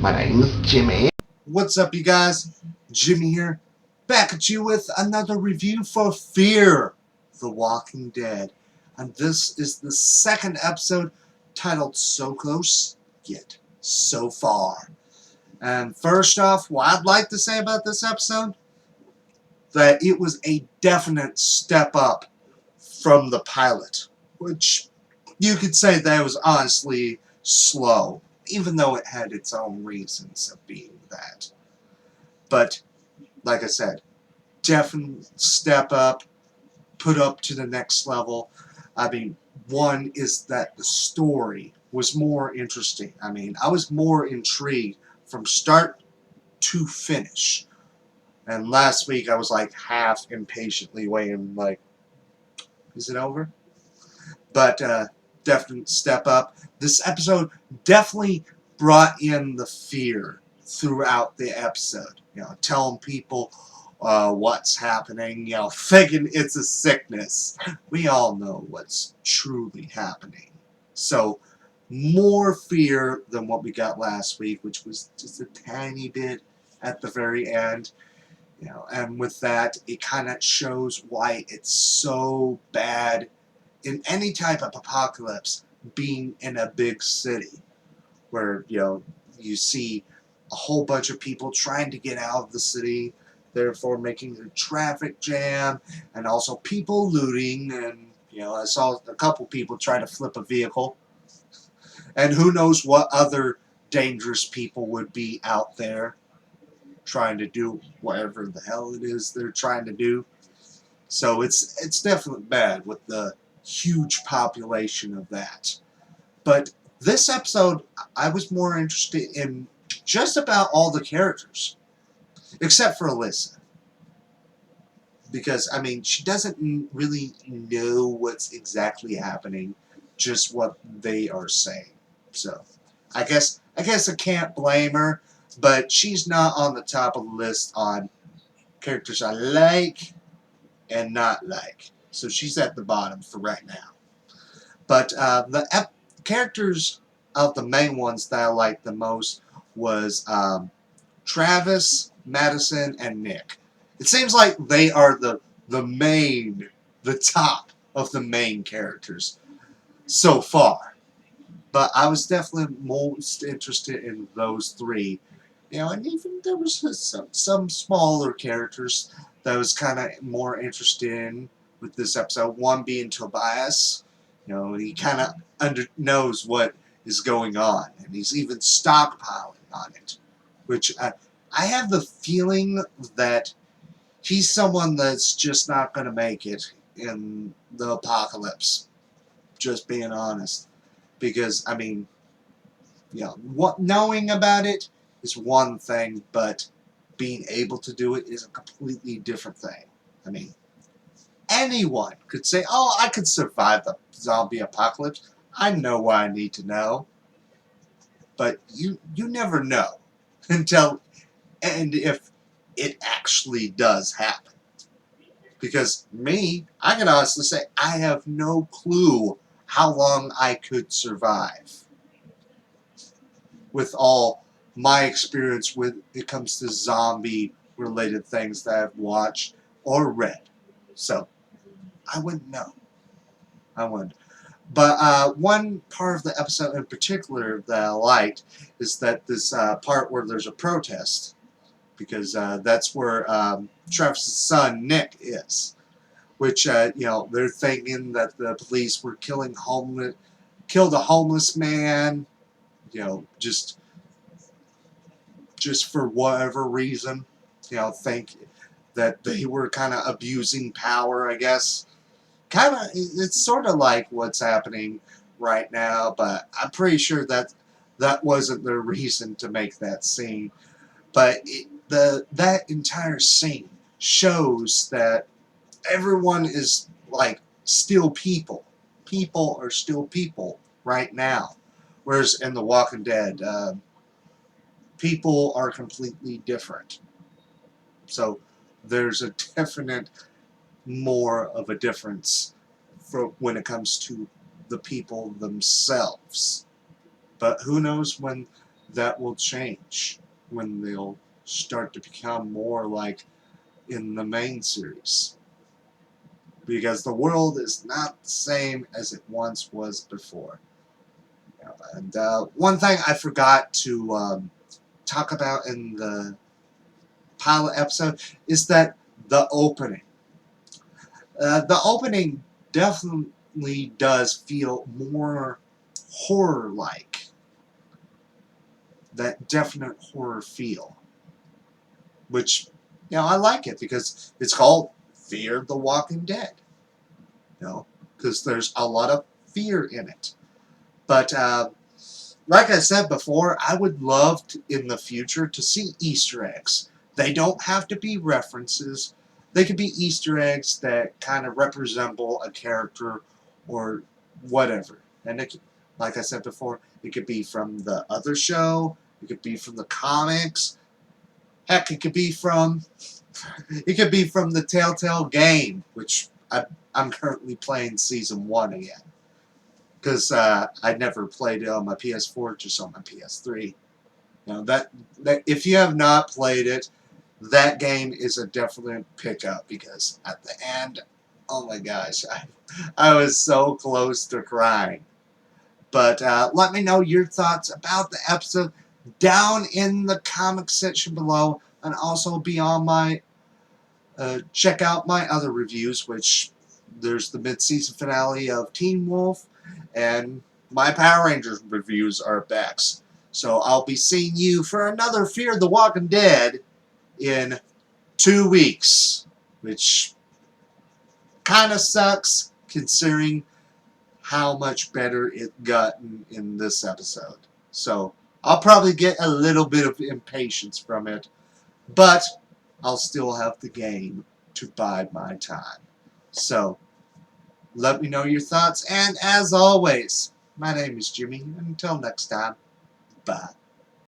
My name is Jimmy. What's up, you guys? Jimmy here, back at you with another review for Fear the Walking Dead. And this is the second episode titled So Close, Yet So Far. And first off, what I'd like to say about this episode, that it was a definite step up from the pilot, which you could say that was honestly slow, even though it had its own reasons of being that. But like I said, definite step up, put up to the next level. I mean, one is that the story was more interesting. I mean, I was more intrigued from start to finish. And last week I was like half impatiently waiting, like, is it over? But definite step up. This episode definitely brought in the fear throughout the episode. You know, telling people what's happening, you know, thinking it's a sickness. We all know what's truly happening. So, more fear than what we got last week, which was just a tiny bit at the very end. You know, and with that, it kind of shows why it's so bad in any type of apocalypse being in a big city where, you know, you see a whole bunch of people trying to get out of the city, therefore making a traffic jam, and also people looting. And, you know, I saw a couple people try to flip a vehicle, and who knows what other dangerous people would be out there trying to do whatever the hell it is they're trying to do. So it's definitely bad with the huge population of that. But this episode, I was more interested in just about all the characters, except for Alyssa. Because, I mean, she doesn't really know what's exactly happening, just what they are saying. So, I guess I can't blame her, but she's not on the top of the list on characters I like and not like. So she's at the bottom for right now. But the characters of the main ones that I liked the most was Travis, Madison, and Nick. It seems like they are the top of the main characters so far. But I was definitely most interested in those three. You know, and even there was some smaller characters that I was kind of more interested in with this episode. One being Tobias. You know, he kind of knows what is going on, and he's even stockpiling on it. Which I have the feeling that he's someone that's just not going to make it in the apocalypse. Just being honest. Because, I mean, you know, what knowing about it is one thing, but being able to do it is a completely different thing. I mean, anyone could say, "Oh, I could survive the zombie apocalypse. I know what I need to know." But you never know until and if it actually does happen. Because me, I can honestly say I have no clue how long I could survive with all my experience when it comes to zombie related things that I've watched or read. So I wouldn't know. I wouldn't. But one part of the episode in particular that I liked is that this part where there's a protest, because that's where Travis' son Nick is. Which you know, they're thinking that the police were killed a homeless man, you know, just for whatever reason, you know, think that they were kind of abusing power, I guess. Kind of, it's sort of like what's happening right now, but I'm pretty sure that that wasn't the reason to make that scene. But that entire scene shows that everyone is like still people. People are still people right now. Whereas in The Walking Dead, people are completely different. So there's a definite more of a difference for when it comes to the people themselves. But who knows when that will change when they'll start to become more like in the main series. Because the world is not the same as it once was before. And one thing I forgot to talk about in the pilot episode is that the opening. The opening definitely does feel more horror-like. That definite horror feel. Which, I like it because it's called Fear the Walking Dead. Because there's a lot of fear in it. But, like I said before, I would love to, in the future, to see Easter eggs. They don't have to be references. They could be Easter eggs that kind of resemble a character or whatever. And it could, like I said before, it could be from the other show. It could be from the comics. Heck, it could be from the Telltale game, which I'm currently playing Season 1 again. Because I never played it on my PS4, just on my PS3. That if you have not played it, that game is a definite pickup because at the end, oh my gosh, I was so close to crying. But let me know your thoughts about the episode down in the comment section below, and also be on my check out my other reviews, which there's the mid-season finale of Teen Wolf, and my Power Rangers reviews are back. So I'll be seeing you for another Fear the Walking Dead in 2 weeks, which kind of sucks considering how much better it gotten in this episode. So I'll probably get a little bit of impatience from it, but I'll still have the game to bide my time. So let me know your thoughts, and as always, my name is Jimmy, and until next time, bye.